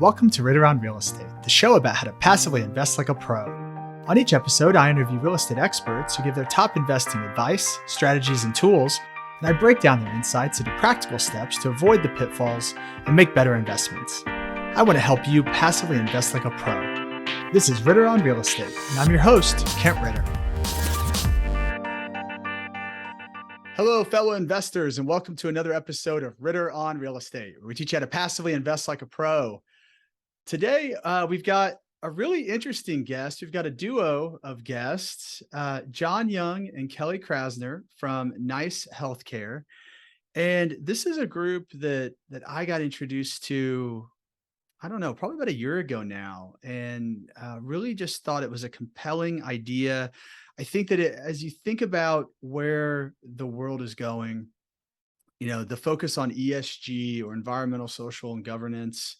Welcome to Ritter On Real Estate, the show about how to passively invest like a pro. On each episode, I interview real estate experts who give their top investing advice, strategies, and tools, and I break down their insights into practical steps to avoid the pitfalls and make better investments. I want to help you passively invest like a pro. This is Ritter On Real Estate, and I'm your host, Kent Ritter. Hello, fellow investors, and welcome to another episode of Ritter On Real Estate, where we teach you how to passively invest like a pro. Today, we've got a really interesting guest. We've got a duo of guests, John Young and Kelly Krasner from Nice Healthcare. And this is a group that I got introduced to, I don't know, probably about a year ago now, and really just thought it was a compelling idea. I think that as you think about where the world is going, the focus on ESG or environmental, social, and governance,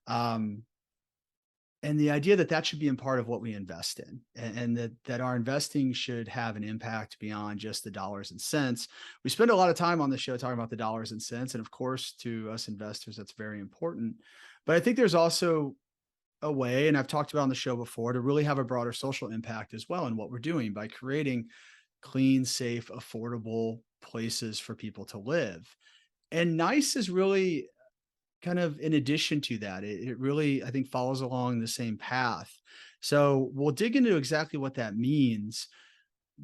and the idea that that should be a part of what we invest in, and that our investing should have an impact beyond just the dollars and cents. We spend a lot of time on the show talking about the dollars and cents, and of course, to us investors, that's very important. But I think there's also a way, and I've talked about on the show before, to really have a broader social impact as well in what we're doing by creating clean, safe, affordable places for people to live. And Nice is really kind of in addition to that. It really, I think, follows along the same path. So we'll dig into exactly what that means,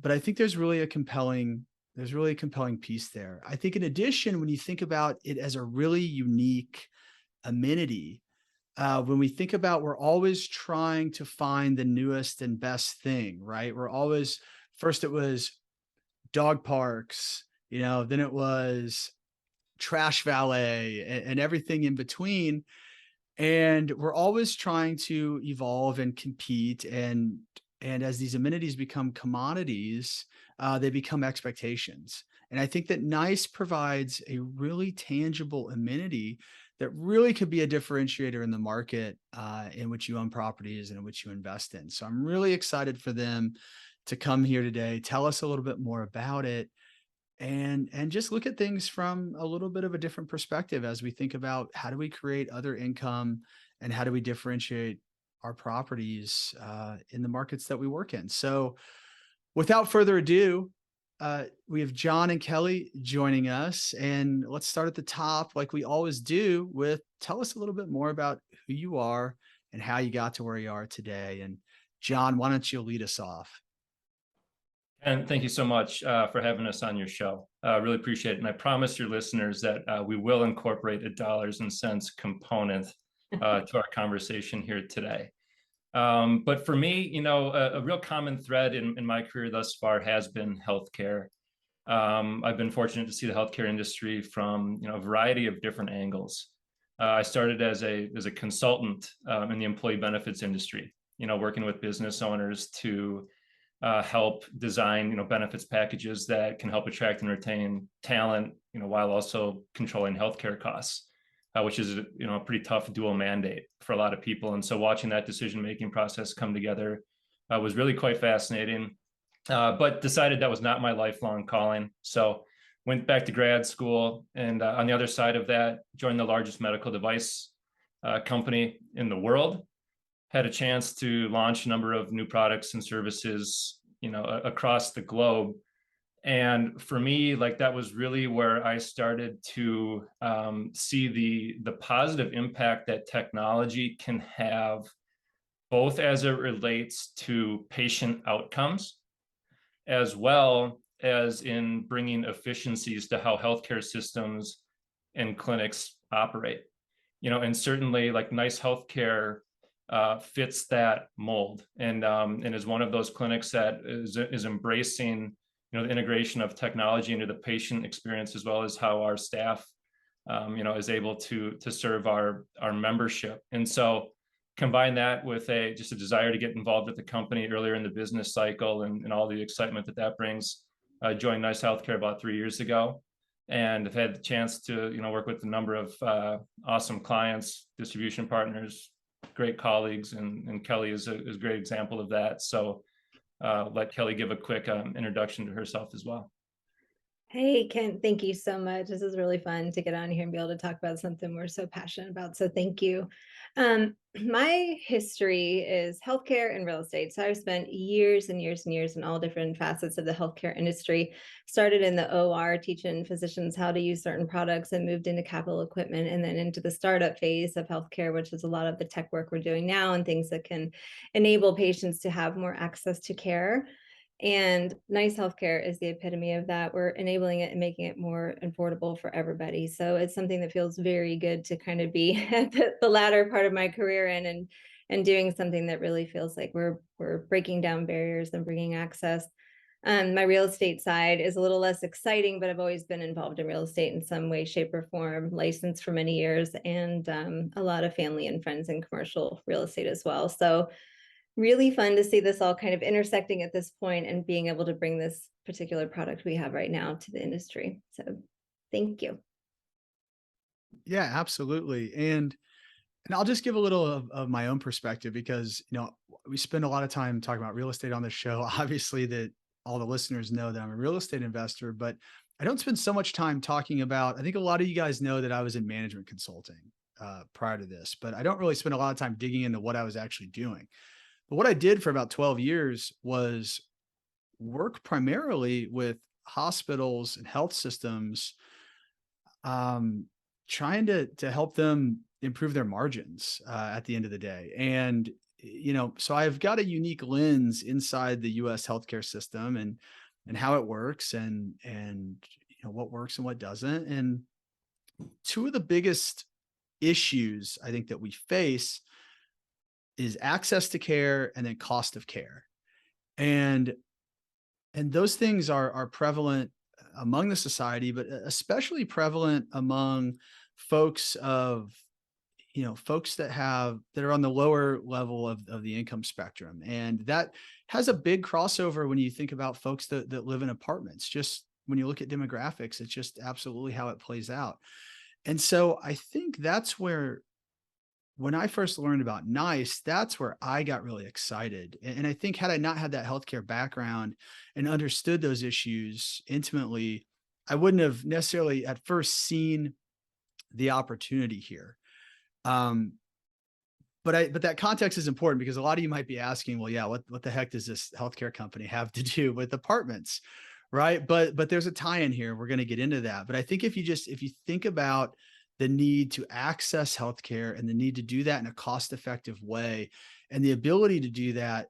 but I think there's really a compelling piece there. I think in addition, when you think about it as a really unique amenity, when we think about, we're always trying to find the newest and best thing, right? First it was dog parks, then it was trash valet and everything in between. And we're always trying to evolve and compete. And as these amenities become commodities, they become expectations. And I think that Nice provides a really tangible amenity that really could be a differentiator in the market in which you own properties and in which you invest in. So I'm really excited for them to come here today, tell us a little bit more about it, and just look at things from a little bit of a different perspective as we think about how do we create other income and how do we differentiate our properties in the markets that we work in. So without further ado, we have John and Kelly joining us, and let's start at the top like we always do with tell us a little bit more about who you are and how you got to where you are today. And John, why don't you lead us off? And thank you so much for having us on your show. Really appreciate it. And I promise your listeners that we will incorporate a dollars and cents component to our conversation here today. But for me, a real common thread in my career thus far has been healthcare. I've been fortunate to see the healthcare industry from a variety of different angles. I started as a consultant in the employee benefits industry, working with business owners to help design benefits packages that can help attract and retain talent, while also controlling healthcare costs. Which is a pretty tough dual mandate for a lot of people. And so watching that decision-making process come together was really quite fascinating, but decided that was not my lifelong calling. So went back to grad school, and on the other side of that, joined the largest medical device company in the world. Had a chance to launch a number of new products and services, across the globe. And for me, that was really where I started to see the positive impact that technology can have, both as it relates to patient outcomes, as well as in bringing efficiencies to how healthcare systems and clinics operate. And certainly Nice Healthcare fits that mold, and is one of those clinics that is embracing the integration of technology into the patient experience, as well as how our staff, is able to serve our membership. And so combine that with just a desire to get involved with the company earlier in the business cycle and all the excitement that brings. I joined Nice Healthcare about 3 years ago, and I've had the chance to, work with a number of awesome clients, distribution partners, great colleagues, and Kelly is a great example of that. So let Kelly give a quick introduction to herself as well. Hey, Kent, thank you so much. This is really fun to get on here and be able to talk about something we're so passionate about. So thank you. My history is healthcare and real estate. So I've spent years and years and years in all different facets of the healthcare industry. Started in the OR, teaching physicians how to use certain products, and moved into capital equipment, and then into the startup phase of healthcare, which is a lot of the tech work we're doing now and things that can enable patients to have more access to care. And nice healthcare is the epitome of that. We're enabling it and making it more affordable for everybody. So it's something that feels very good to kind of be at the latter part of my career in, and doing something that really feels like we're breaking down barriers and bringing access. My real estate side is a little less exciting, but I've always been involved in real estate in some way, shape, or form, licensed for many years, and a lot of family and friends in commercial real estate as well. So really fun to see this all kind of intersecting at this point and being able to bring this particular product we have right now to the industry. So thank you. Yeah, absolutely. And I'll just give a little of my own perspective because, we spend a lot of time talking about real estate on this show. Obviously, that all the listeners know that I'm a real estate investor, but I don't spend so much time talking about, I think a lot of you guys know that I was in management consulting prior to this, but I don't really spend a lot of time digging into what I was actually doing. But what I did for about 12 years was work primarily with hospitals and health systems, um, trying to help them improve their margins at the end of the day. And so I've got a unique lens inside the U.S. healthcare system and how it works and what works and what doesn't. And two of the biggest issues I think that we face is access to care and then cost of care. And those things are prevalent among the society, but especially prevalent among folks of folks that are on the lower level of the income spectrum. And that has a big crossover when you think about folks that live in apartments. Just when you look at demographics, it's just absolutely how it plays out. And so I think that's where, when I first learned about NICE, that's where I got really excited. And I think had I not had that healthcare background and understood those issues intimately, I wouldn't have necessarily at first seen the opportunity here. Um, but that context is important because a lot of you might be asking, well, yeah, what the heck does this healthcare company have to do with apartments? Right. But there's a tie-in here. We're going to get into that. But I think if you think about the need to access healthcare and the need to do that in a cost-effective way, and the ability to do that,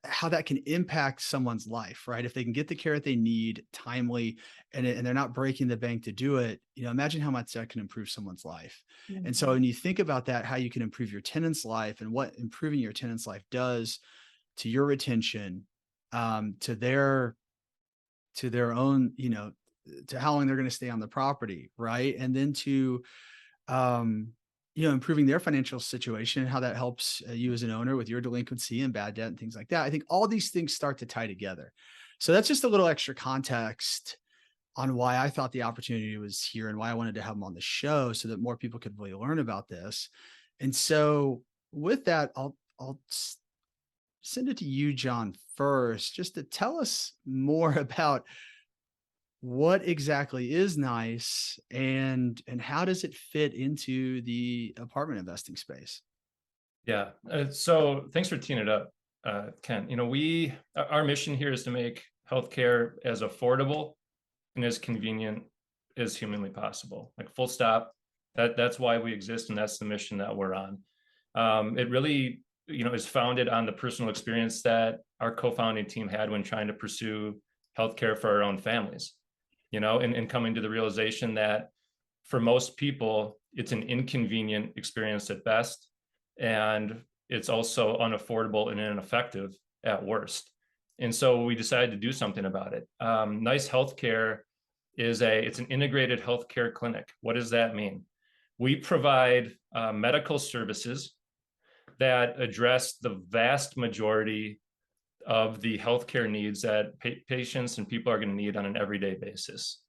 how that can impact someone's life, right? If they can get the care that they need timely and they're not breaking the bank to do it, imagine how much that can improve someone's life. And so Mhm. when you think about that, how you can improve your tenant's life and what improving your tenant's life does to your retention, to their own, to how long they're going to stay on the property, right? And then to um, improving their financial situation and how that helps you as an owner with your delinquency and bad debt and things like that. I think all these things start to tie together. So that's just a little extra context on why I thought the opportunity was here and why I wanted to have them on the show so that more people could really learn about this. And so with that, I'll send it to you, John, first, just to tell us more about what exactly is NICE and how does it fit into the apartment investing space? Yeah. So thanks for teeing it up, Ken. Our mission here is to make healthcare as affordable and as convenient as humanly possible. Like full stop. That's why we exist, and that's the mission that we're on. It really, is founded on the personal experience that our co-founding team had when trying to pursue healthcare for our own families. And coming to the realization that for most people, it's an inconvenient experience at best, and it's also unaffordable and ineffective at worst. And so we decided to do something about it. Nice Healthcare it's an integrated healthcare clinic. What does that mean? We provide medical services that address the vast majority of the healthcare needs that patients and people are going to need on an everyday basis.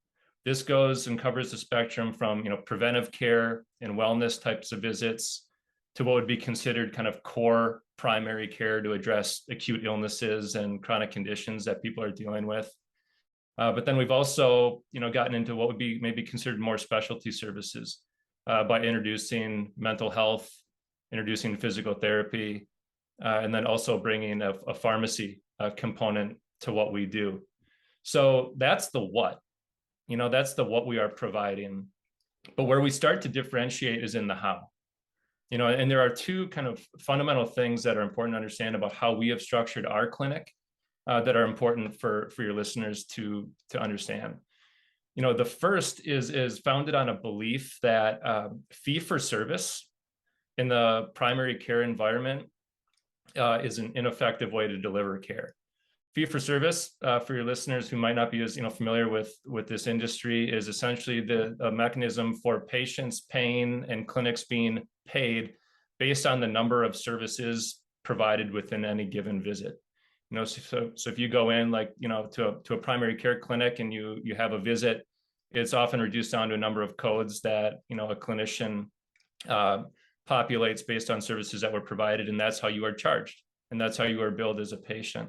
This goes and covers the spectrum from preventive care and wellness types of visits to what would be considered kind of core primary care to address acute illnesses and chronic conditions that people are dealing with. But then we've also, gotten into what would be maybe considered more specialty services by introducing mental health, introducing physical therapy, and then also bringing a pharmacy component to what we do. So that's the what, that's the what we are providing. But where we start to differentiate is in the how. And there are two kind of fundamental things that are important to understand about how we have structured our clinic that are important for your listeners to understand. The first is founded on a belief that fee for service in the primary care environment is an ineffective way to deliver care. Fee for service, for your listeners who might not be as familiar with this industry, is essentially a mechanism for patients paying and clinics being paid based on the number of services provided within any given visit. So if you go in to a primary care clinic and you have a visit, it's often reduced down to a number of codes that a clinician populates based on services that were provided, and that's how you are charged, and that's how you are billed as a patient.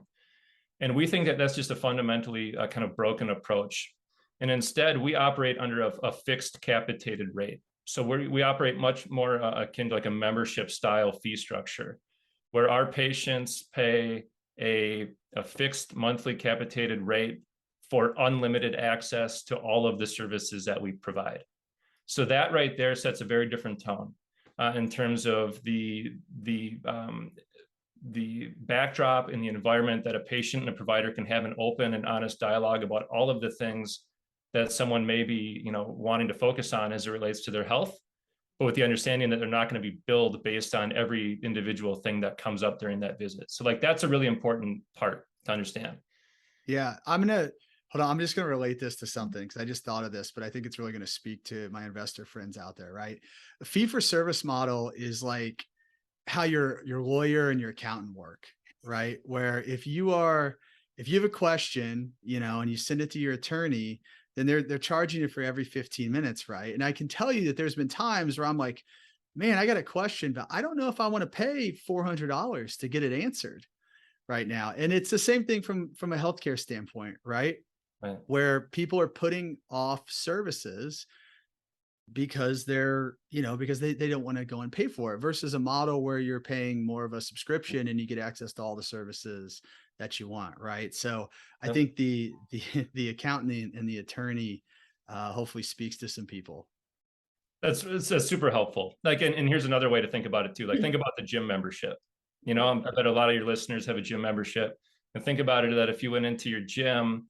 And we think that that's just a fundamentally kind of broken approach. And instead, we operate under a fixed capitated rate. So we operate much more akin to like a membership style fee structure, where our patients pay a fixed monthly capitated rate for unlimited access to all of the services that we provide. So that right there sets a very different tone in terms of the backdrop and the environment that a patient and a provider can have an open and honest dialogue about all of the things that someone may be, wanting to focus on as it relates to their health, but with the understanding that they're not going to be billed based on every individual thing that comes up during that visit. So that's a really important part to understand. Yeah, hold on. I'm just going to relate this to something because I just thought of this, but I think it's really going to speak to my investor friends out there, right? The fee for service model is like how your lawyer and your accountant work, right? Where if you have a question, and you send it to your attorney, then they're charging you for every 15 minutes, right? And I can tell you that there's been times where I'm like, man, I got a question, but I don't know if I want to pay $400 to get it answered right now. And it's the same thing from a healthcare standpoint, right? Right. Where people are putting off services because because they don't want to go and pay for it, versus a model where you're paying more of a subscription and you get access to all the services that you want, right? So I think the accountant and the attorney hopefully speaks to some people. That's super helpful. And here's another way to think about it too. Think about the gym membership. I bet a lot of your listeners have a gym membership, and think about it that if you went into your gym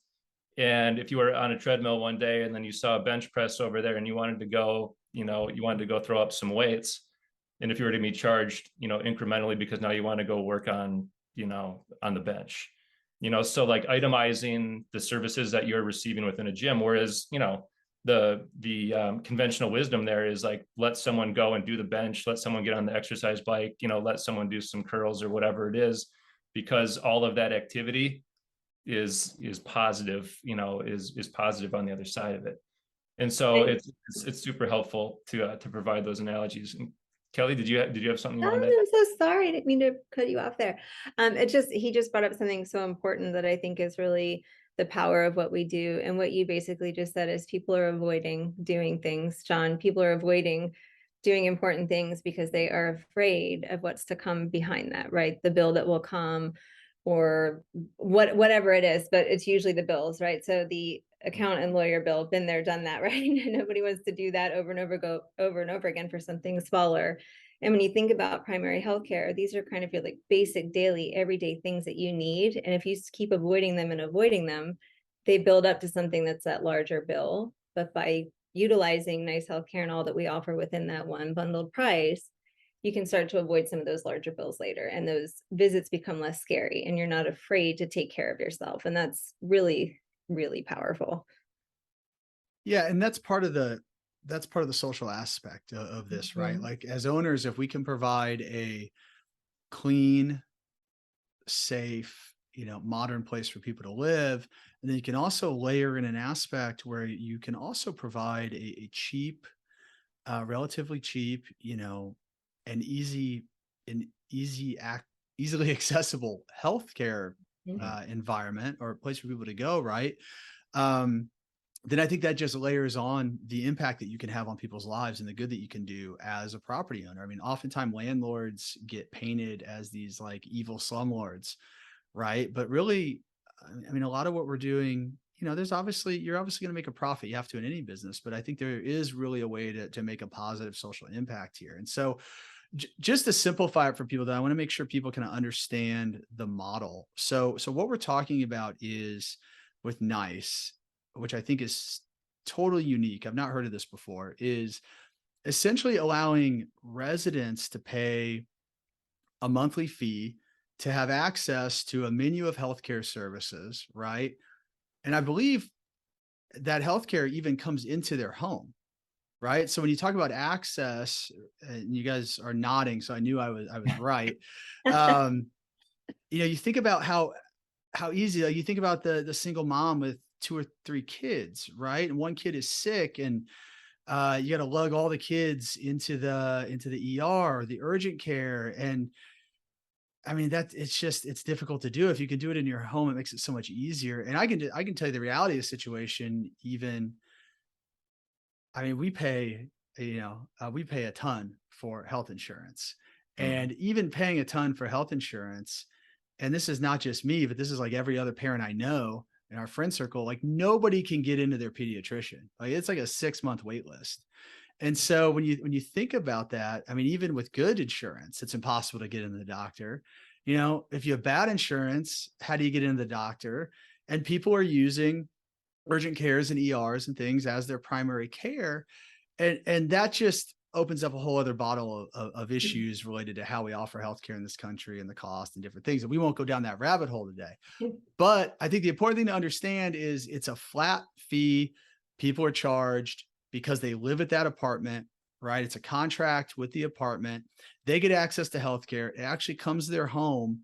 and if you were on a treadmill one day and then you saw a bench press over there and you wanted to go, throw up some weights. And if you were to be charged, incrementally because now you want to go work on the bench, so itemizing the services that you're receiving within a gym, whereas, the conventional wisdom there is let someone go and do the bench, let someone get on the exercise bike, let someone do some curls or whatever it is, because all of that activity is positive, is positive on the other side of it. And so it's super helpful to provide those analogies. And Kelly, did you have something you wanted to? I'm so sorry. I didn't mean to cut you off there. He just brought up something so important that I think is really the power of what we do. And what you basically just said is people are avoiding doing things, John. People are avoiding doing important things because they are afraid of what's to come behind that, right? The bill that will come, or whatever it is, but it's usually the bills, right? So the accountant and lawyer bill, been there, done that, right? Nobody wants to do that over and over again for something smaller. And when you think about primary healthcare, these are kind of your basic daily, everyday things that you need. And if you keep avoiding them, they build up to something that's that larger bill. But by utilizing nice healthcare and all that we offer within that one bundled price, you can start to avoid some of those larger bills later, and those visits become less scary, and you're not afraid to take care of yourself. And that's really, really powerful. Yeah. And that's part of the social aspect of this, right? Like as owners, if we can provide a clean, safe, modern place for people to live, and then you can also layer in an aspect where you can also provide a cheap, relatively cheap, and easily accessible healthcare environment or a place for people to go, right? then I think that just layers on the impact that you can have on people's lives and the good that you can do as a property owner. I mean, oftentimes landlords get painted as these like evil slumlords, right? But really, I mean, a lot of what we're doing, you're obviously going to make a profit. You have to in any business, but I think there is really a way to make a positive social impact here. And so just to simplify it for people, that I want to make sure people can understand the model. So what we're talking about is with NICE, which I think is totally unique. I've not heard of this before, is essentially allowing residents to pay a monthly fee to have access to a menu of healthcare services, right? And I believe that healthcare even comes into their home, right? So when you talk about access, and you guys are nodding, so I knew I was right. You think about how easy, like you think about the single mom with 2 or 3 kids, right? And one kid is sick, and you got to lug all the kids into the ER or the urgent care. And I mean, it's difficult to do. If you can do it in your home, it makes it so much easier. And I can tell you the reality of the situation. Even, I mean, we pay a ton for health insurance, and even paying a ton for health insurance. And this is not just me, but this is like every other parent I know in our friend circle. Like, nobody can get into their pediatrician. Like, it's like a 6-month wait list. And so when you think about that, I mean, even with good insurance, it's impossible to get into the doctor. If you have bad insurance, how do you get into the doctor? And people are using urgent cares and ERs and things as their primary care. And that just opens up a whole other bottle of issues related to how we offer healthcare in this country and the cost and different things. And we won't go down that rabbit hole today. But I think the important thing to understand is it's a flat fee. People are charged because they live at that apartment, right? It's a contract with the apartment. They get access to healthcare. It actually comes to their home.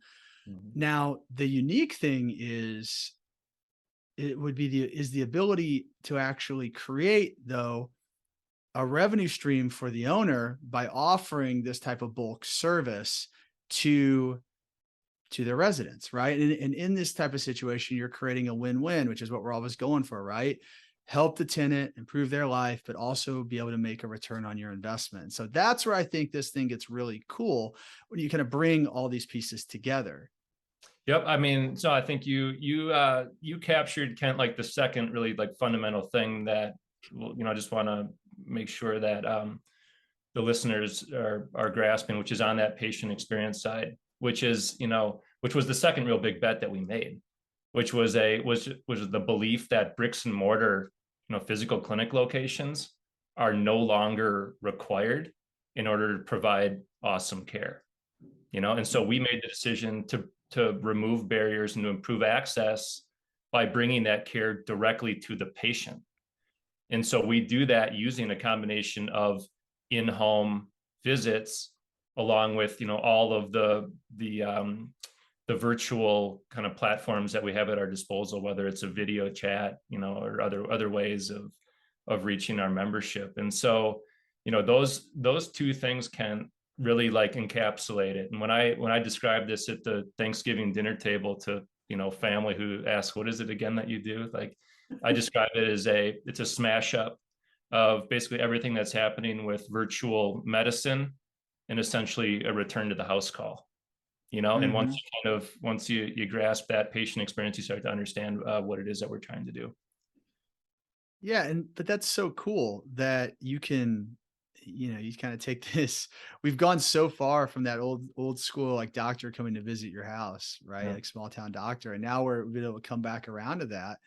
Now, the unique thing is the ability to actually create, though, a revenue stream for the owner by offering this type of bulk service to their residents, right? And in this type of situation, you're creating a win-win, which is what we're always going for, right? Help the tenant improve their life, but also be able to make a return on your investment. So that's where I think this thing gets really cool, when you kind of bring all these pieces together. Yep. I mean, so I think you captured, Kent, like the second really like fundamental thing that, I just want to make sure that the listeners are grasping, which is on that patient experience side, which was the second real big bet that we made, which was the belief that bricks and mortar, physical clinic locations are no longer required in order to provide awesome care. And so we made the decision to remove barriers and to improve access by bringing that care directly to the patient. And so we do that using a combination of in-home visits, along with all of the virtual kind of platforms that we have at our disposal, whether it's a video chat, or other ways of reaching our membership. And so, those two things can really like encapsulate it. And when I describe this at the Thanksgiving dinner table to family who ask, what is it again that you do? Like, I describe it as it's a smash up of basically everything that's happening with virtual medicine, and essentially a return to the house call. And once you grasp that patient experience, you start to understand what it is that we're trying to do. Yeah. But that's so cool that you can, you kind of take this. We've gone so far from that old school, like doctor coming to visit your house, right? Yeah. Like small town doctor. And now we're able to come back around to that,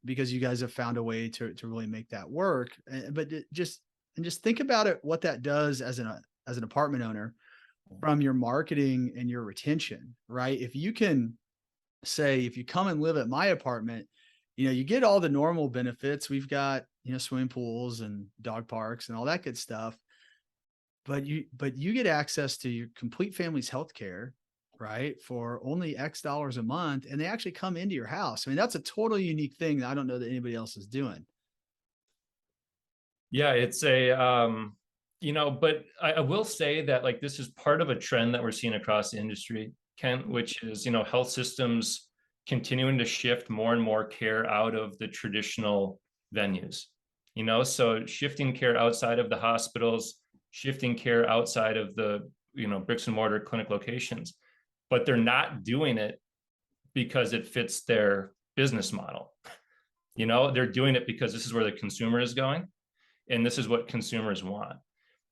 because you guys have found a way to really make that work. But just think about it, what that does as an apartment owner, from your marketing and your retention, right? If you can say, if you come and live at my apartment, you get all the normal benefits. We've got, swimming pools and dog parks and all that good stuff. But you get access to your complete family's healthcare, right? For only X dollars a month. And they actually come into your house. I mean, that's a totally unique thing that I don't know that anybody else is doing. Yeah, it's but I will say that like this is part of a trend that we're seeing across the industry, Kent, which is, health systems continuing to shift more and more care out of the traditional venues, so shifting care outside of the hospitals, shifting care outside of the, bricks and mortar clinic locations, but they're not doing it because it fits their business model. They're doing it because this is where the consumer is going and this is what consumers want.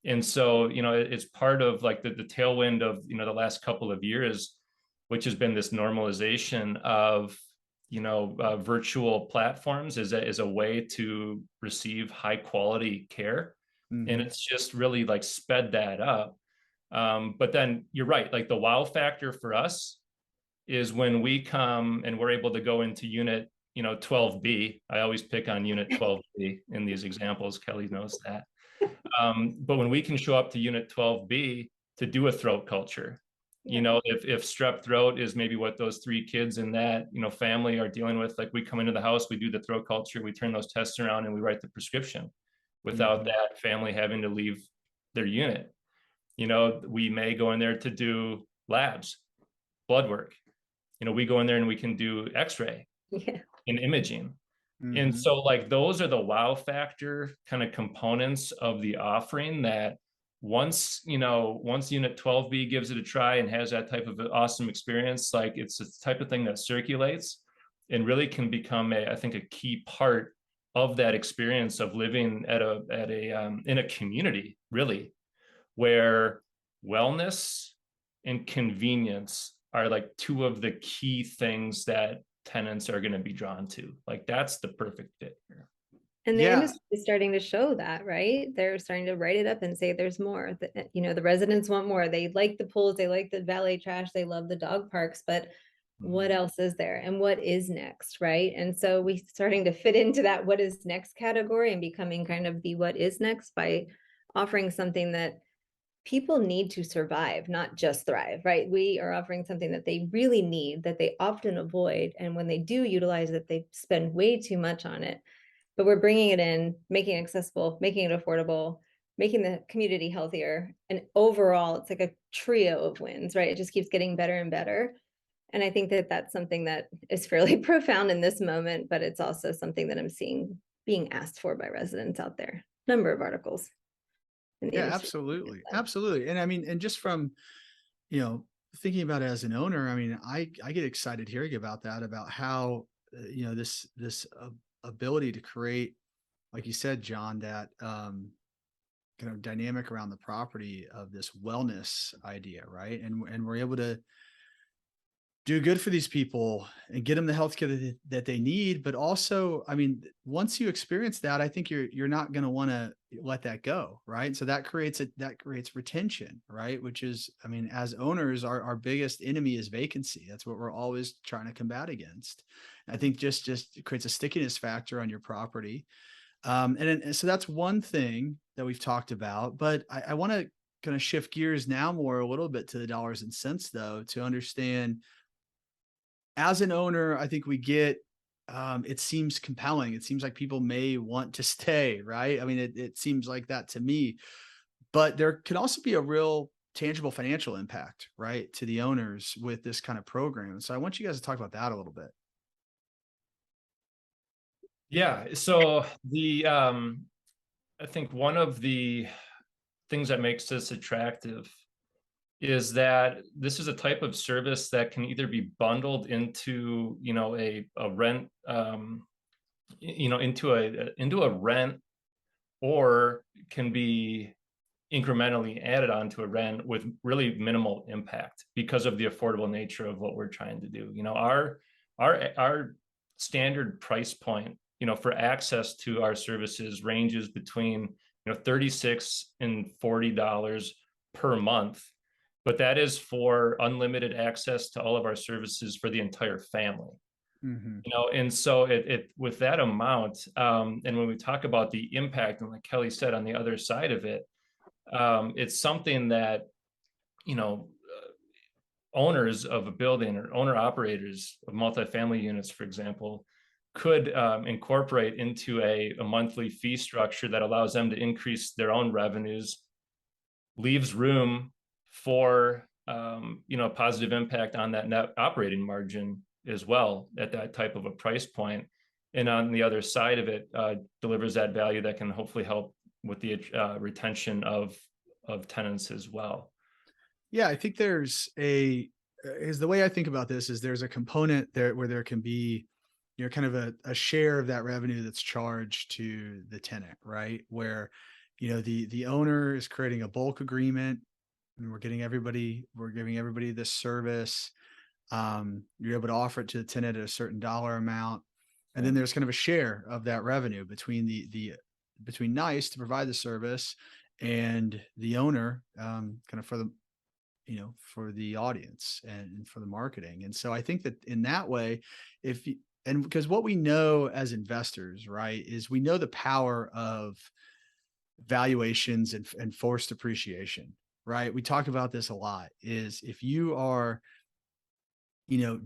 And so, it's part of like the tailwind of, the last couple of years, which has been this normalization of, virtual platforms is a way to receive high quality care. Mhm. And it's just really like sped that up. But then you're right, like the wow factor for us is when we come and we're able to go into unit 12B. I always pick on unit 12B in these examples. Kelly knows that. But when we can show up to unit 12B to do a throat culture, if strep throat is maybe what those 3 kids in that, family are dealing with, like we come into the house, we do the throat culture, we turn those tests around and we write the prescription without that family having to leave their unit. We may go in there to do labs, blood work. We go in there and we can do x-ray and imaging. And so like those are the wow factor kind of components of the offering that once unit 12B gives it a try and has that type of awesome experience, like it's the type of thing that circulates and really can become I think a key part of that experience of living in a community, really, where wellness and convenience are like 2 of the key things that tenants are going to be drawn to. Like that's the perfect fit here. And the industry is starting to show that, right? They're starting to write it up and say there's more. The residents want more. They like the pools, they like the valet trash, they love the dog parks, but what else is there and what is next, right? And so we're starting to fit into that what is next category and becoming kind of the what is next by offering something that people need to survive, not just thrive, right? We are offering something that they really need, that they often avoid. And when they do utilize it, they spend way too much on it. But we're bringing it in, making it accessible, making it affordable, making the community healthier. And overall, it's like a trio of wins, right? It just keeps getting better and better. And I think that that's something that is fairly profound in this moment, but it's also something that I'm seeing being asked for by residents out there. Number of articles. Yeah, absolutely. Absolutely. And I mean, and just from, thinking about it as an owner, I mean, I get excited hearing about that, about how, this ability to create, like you said, John, that kind of dynamic around the property of this wellness idea, right? And we're able to do good for these people and get them the healthcare that they need. But also, I mean, once you experience that, I think you're not going to want to let that go, right? So that creates retention, right? Which is, I mean, as owners, our biggest enemy is vacancy. That's what we're always trying to combat against. I think just it creates a stickiness factor on your property. And so that's one thing that we've talked about, but I want to kind of shift gears now more a little bit to the dollars and cents, though, to understand, as an owner, I think we get, it seems compelling. It seems like people may want to stay, right? I mean, it seems like that to me, but there can also be a real tangible financial impact, right, to the owners with this kind of program. So I want you guys to talk about that a little bit. Yeah. So I think one of the things that makes this attractive is that this is a type of service that can either be bundled into, a rent, into a rent, or can be incrementally added onto a rent with really minimal impact because of the affordable nature of what we're trying to do. Our standard price point, for access to our services ranges between, $36 and $40 per month. But that is for unlimited access to all of our services for the entire family. And so it with that amount, and when we talk about the impact, and like Kelly said, on the other side of it, it's something that, owners of a building or owner operators of multifamily units, for example, could incorporate into a monthly fee structure that allows them to increase their own revenues, leaves room for positive impact on that net operating margin as well at that type of a price point. And on the other side of it, delivers that value that can hopefully help with the retention of tenants as well. Yeah, I think is the way I think about this is there's a component there where there can be, kind of a share of that revenue that's charged to the tenant, right? Where, the owner is creating a bulk agreement and we're giving everybody this service. You're able to offer it to the tenant at a certain dollar amount. And then there's kind of a share of that revenue between between NICE to provide the service and the owner, kind of for the audience and for the marketing. And so I think that in that way, and because what we know as investors, right, is we know the power of valuations and forced appreciation, right? We talk about this a lot, is if you are,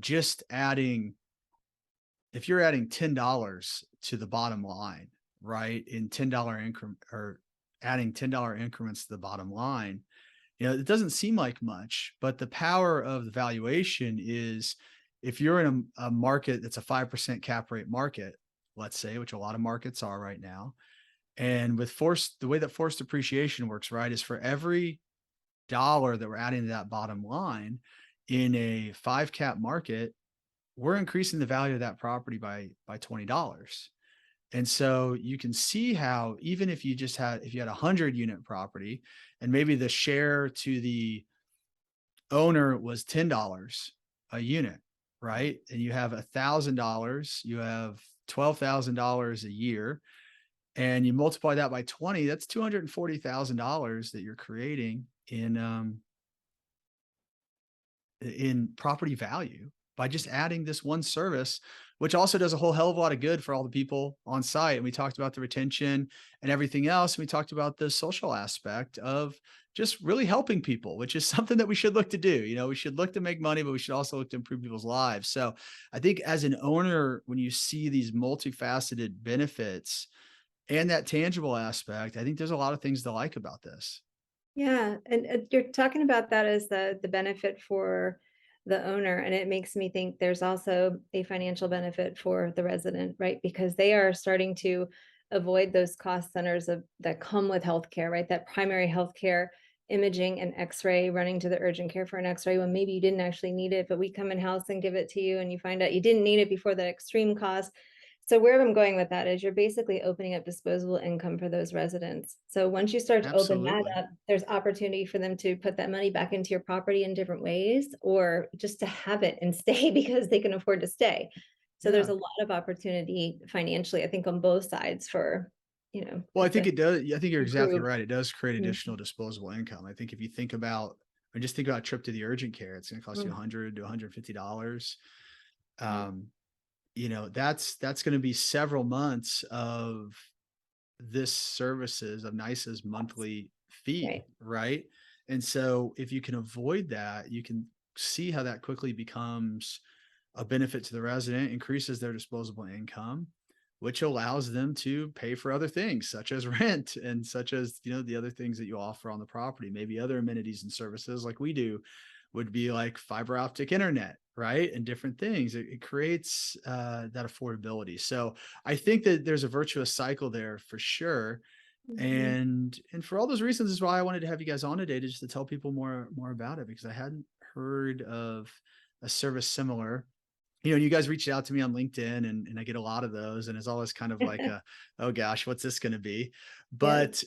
just if you're adding $10 to the bottom line, right, in $10 increment, or adding $10 increments to the bottom line, it doesn't seem like much, but the power of the valuation is if you're in a market that's a 5% cap rate market, let's say, which a lot of markets are right now. And with the way that forced appreciation works, right, is for every dollar that we're adding to that bottom line in a 5 cap market, we're increasing the value of that property by $20. And so you can see how, even if you had a 100-unit property and maybe the share to the owner was $10 a unit, right? And you have $1,000, you have $12,000 a year, and you multiply that by 20, that's $240,000 that you're creating in property value by just adding this one service, which also does a whole hell of a lot of good for all the people on site. And we talked about the retention and everything else. And we talked about the social aspect of just really helping people, which is something that we should look to do. We should look to make money, but we should also look to improve people's lives. So I think as an owner, when you see these multifaceted benefits and that tangible aspect, I think there's a lot of things to like about this. Yeah, and you're talking about that as the benefit for the owner, and it makes me think there's also a financial benefit for the resident, right? Because they are starting to avoid those cost centers that come with healthcare, right? That primary healthcare, imaging and X-ray, running to the urgent care for an X-ray when maybe you didn't actually need it, but we come in house and give it to you, and you find out you didn't need it before the extreme cost. So where I'm going with that is you're basically opening up disposable income for those residents. So once you start to open that Absolutely. up, there's opportunity for them to put that money back into your property in different ways, or just to have it and stay because they can afford to stay. So there's Yeah. a lot of opportunity financially, I think, on both sides for, Well, I it think to it does. I think you're exactly improve. right. It does create Mhm. additional disposable income. I think if you think about, or just think about a trip to the urgent care, it's going to cost you Mhm. $100 to $150. Right. Um, that's going to be several months of this services of NICE's monthly fee, Right. right? And so if you can avoid that, you can see how that quickly becomes a benefit to the resident, increases their disposable income, which allows them to pay for other things such as rent and such as, the other things that you offer on the property. Maybe other amenities and services like we do would be like fiber optic internet, right? And different things. It creates that affordability. So I think that there's a virtuous cycle there for sure. Mhm. And for all those reasons is why I wanted to have you guys on today, just to tell people more about it, because I hadn't heard of a service similar. You guys reached out to me on LinkedIn, and I get a lot of those, and it's always kind of like oh gosh, what's this going to be? Yeah. But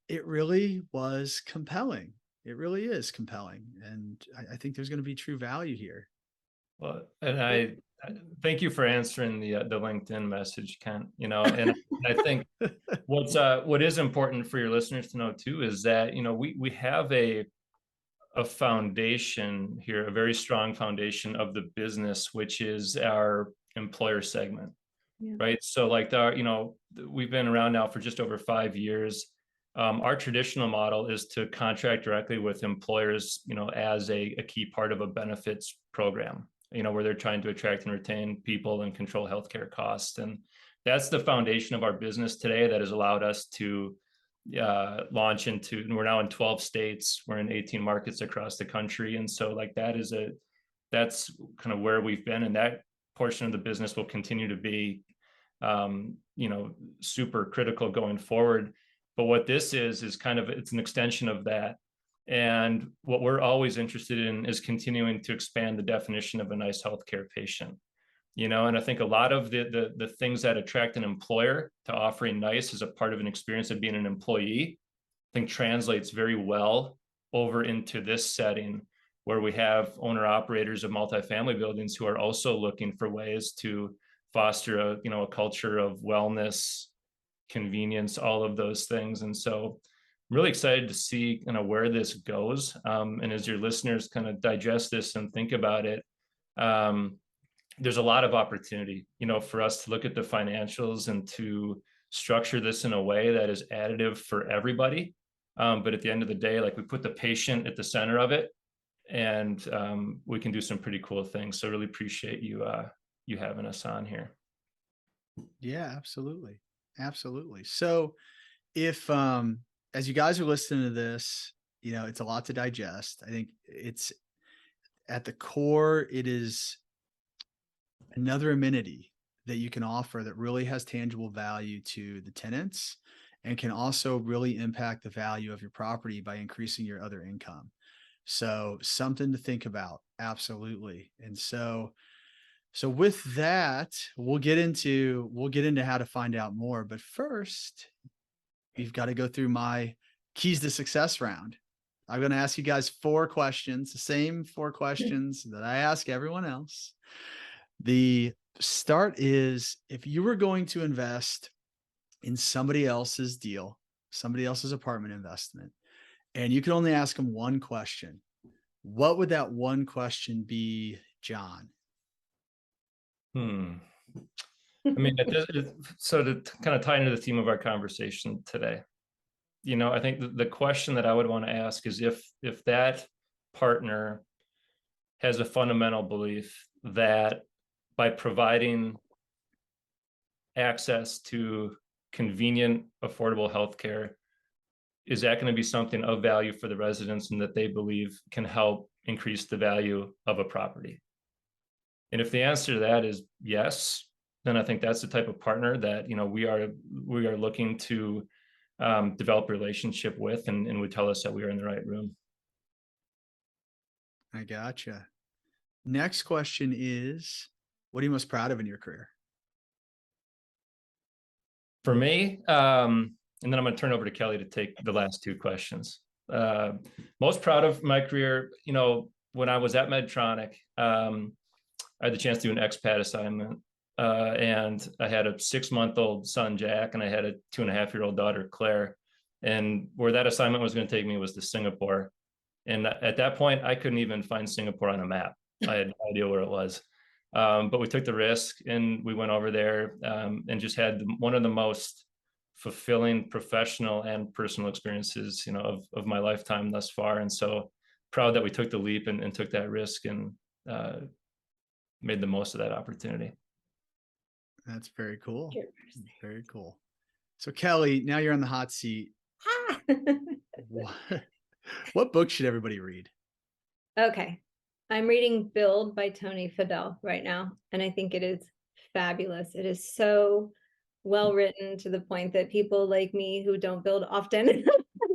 it really was compelling. It really is compelling. And I think there's going to be true value here. Well, and I thank you for answering the LinkedIn message, Kent. And I think what is important for your listeners to know too is that we have a foundation here, a very strong foundation of the business, which is our employer segment, Yeah. right? So like we've been around now for just over 5 years. Our traditional model is to contract directly with employers, as a key part of a benefits program, where they're trying to attract and retain people and control healthcare costs. And that's the foundation of our business today that has allowed us to launch into, and we're now in 12 states, we're in 18 markets across the country. And so like that is that's kind of where we've been, and that portion of the business will continue to be, super critical going forward. But what this is kind of, it's an extension of that. And what we're always interested in is continuing to expand the definition of a nice healthcare patient. And I think a lot of the things that attract an employer to offering nice as a part of an experience of being an employee, I think translates very well over into this setting, where we have owner operators of multifamily buildings who are also looking for ways to foster a culture of wellness, convenience, all of those things. And so I'm really excited to see where this goes. And as your listeners kind of digest this and think about it, there's a lot of opportunity, for us to look at the financials and to structure this in a way that is additive for everybody. But at the end of the day, like, we put the patient at the center of it, and we can do some pretty cool things. So really appreciate you having us on here. Yeah, absolutely. Absolutely. So if, as you guys are listening to this, it's a lot to digest. I think it's at the core, it is another amenity that you can offer that really has tangible value to the tenants and can also really impact the value of your property by increasing your other income. So something to think about. Absolutely. And so with that, we'll get into how to find out more. But first, we've got to go through my keys to success round. I'm going to ask you guys 4 questions, the same 4 questions that I ask everyone else. The start is, if you were going to invest in somebody else's deal, somebody else's apartment investment, and you could only ask them one question, what would that one question be, John? I mean, so to kind of tie into the theme of our conversation today, I think the question that I would want to ask is, if that partner has a fundamental belief that by providing access to convenient, affordable healthcare, is that going to be something of value for the residents and that they believe can help increase the value of a property? And if the answer to that is yes, then I think that's the type of partner that we are looking to develop a relationship with, and would tell us that we are in the right room. I gotcha. Next question is, what are you most proud of in your career? For me, and then I'm going to turn over to Kelly to take the last 2 questions. Most proud of my career, when I was at Medtronic, I had the chance to do an expat assignment, and I had a 6-month-old son, Jack, and I had a 2.5-year-old daughter, Claire. And where that assignment was going to take me was to Singapore. And at that point, I couldn't even find Singapore on a map. I had no idea where it was. But we took the risk and we went over there, and just had one of the most fulfilling professional and personal experiences, of my lifetime thus far. And so proud that we took the leap and took that risk and made the most of that opportunity. That's very cool. Very cool. So Kelly, now you're on the hot seat. What book should everybody read? Okay. I'm reading Build by Tony Fadell right now, and I think it is fabulous. It is so well written, to the point that people like me who don't build often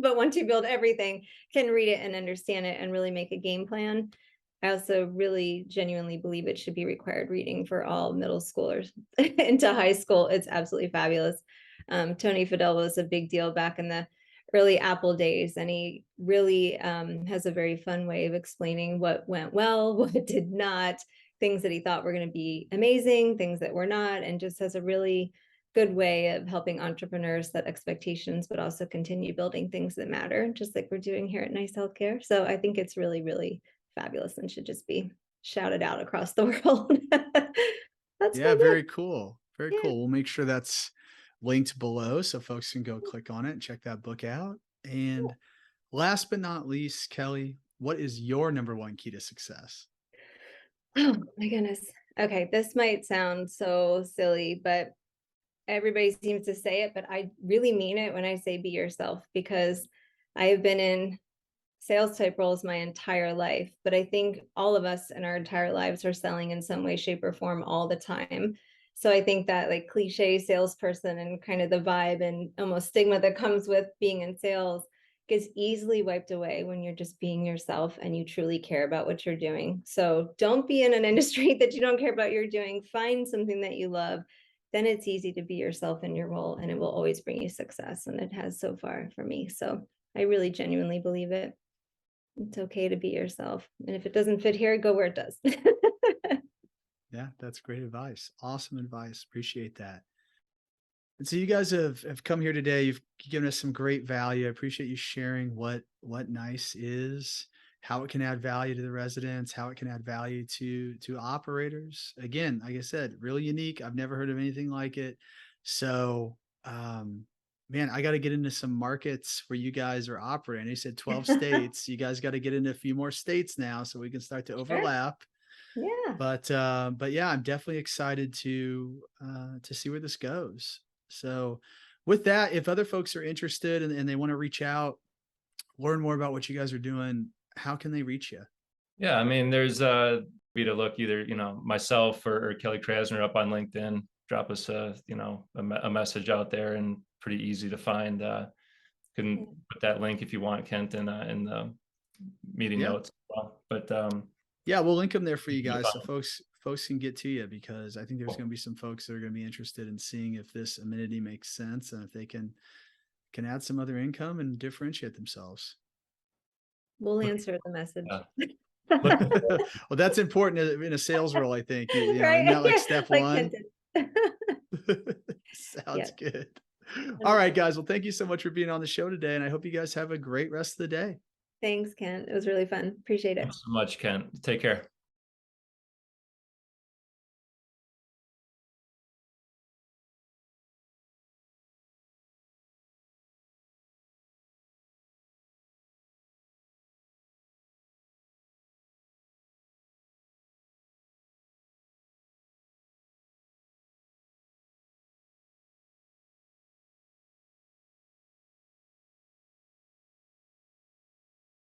but want to build everything can read it and understand it and really make a game plan. I also really genuinely believe it should be required reading for all middle schoolers into high school. It's absolutely fabulous. Tony Fadell was a big deal back in the early Apple days, and he really has a very fun way of explaining what went well, what did not, things that he thought were going to be amazing, things that were not, and just has a really good way of helping entrepreneurs set expectations, but also continue building things that matter, just like we're doing here at Nice Healthcare. So I think it's really, really fabulous and should just be shouted out across the world. That's very cool. Very cool. We'll make sure that's linked below so folks can go click on it and check that book out. And last but not least, Kelly, what is your number one key to success? Oh my goodness. Okay, this might sound so silly, but everybody seems to say it, but I really mean it when I say be yourself, because I have been in sales type roles my entire life, but I think all of us in our entire lives are selling in some way, shape, or form all the time. So I think that like cliche salesperson and kind of the vibe and almost stigma that comes with being in sales gets easily wiped away when you're just being yourself and you truly care about what you're doing. So don't be in an industry that you don't care about what you're doing. Find something that you love. Then it's easy to be yourself in your role, and it will always bring you success. And it has so far for me. So I really genuinely believe it. It's okay to be yourself. And if it doesn't fit here, go where it does. Yeah, that's great advice. Awesome advice. Appreciate that. And so you guys have come here today. You've given us some great value. I appreciate you sharing what NICE is, how it can add value to the residents, how it can add value to operators. Again, like I said, really unique. I've never heard of anything like it. So man, I got to get into some markets where you guys are operating. You said 12 states. You guys got to get into a few more states now so we can start to overlap. Yeah. But yeah, I'm definitely excited to see where this goes. So with that, if other folks are interested and they want to reach out, learn more about what you guys are doing, how can they reach you? Yeah, I mean, there's be to look either, myself or Kelly Krasner up on LinkedIn. Drop us a message out there, and pretty easy to find. Can put that link if you want, Kent, in the meeting Yeah. notes as well. But yeah, we'll link them there for you easy to guys so find. folks can get to you, because I think there's Cool. going to be some folks that are going to be interested in seeing if this amenity makes sense and if they can add some other income and differentiate themselves. We'll answer the message. Well, that's important in a sales role, I think. Isn't that Right? like step Like one? Kenton. Sounds Yeah. good. All right, guys. Well, thank you so much for being on the show today, and I hope you guys have a great rest of the day. Thanks, Kent. It was really fun. Appreciate it. Thanks so much, Kent. Take care.